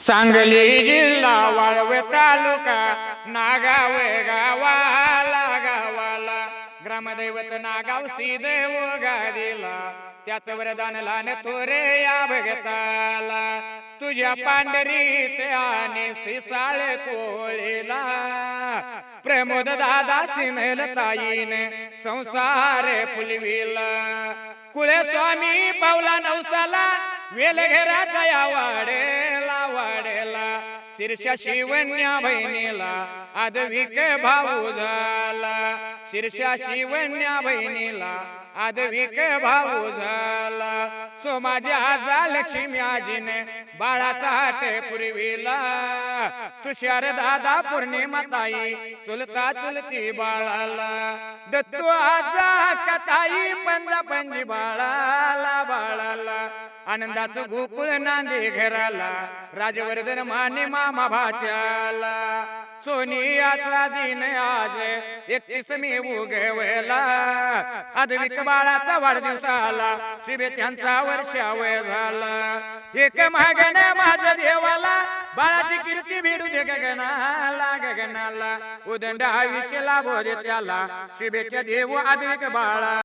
सांगली जिल्हा वाळवे तालुका नागाव गावाला ग्रामदैवत नागाव देव गादीला त्याच वरदान लान तोरे या भगताला तुझ्या पांढरीत आणि सिसाळ कोळीला प्रमोद दादा सिमल ताईने संसार फुलविला कुळे स्वामी पावला नवसाला वेलघेराचा या वाडेला शीर्षा शिवन्या बहिणीला आदविक भाऊ झाला शीर्षा शिवन्या बहिणीला आदविक भाऊ झाला सो माझ्या आजा लक्ष्मी आजीने बाळाचा हाट पुरविला तुषार दादा पौर्णिमा ताई चुलता चुलती बाळाला दत्तू आजा कताई पंजा पंजी बाळाला आनंदाचं गोकुळ नांदे घराला राजवर्धन माने मामा भाच्याला सोनियाचा दिन आज 31 मे उगवला आदविक बाळाचा वाढदिवसाला शुभेच्छांचा वर्षावय झाला एक मागण माझ्या देवाला बाळाची कीर्ती भिडू दे गगनाला उदंड आयुष्य लाभो दे त्याला शुभेच्छा देव आदविक बाळा।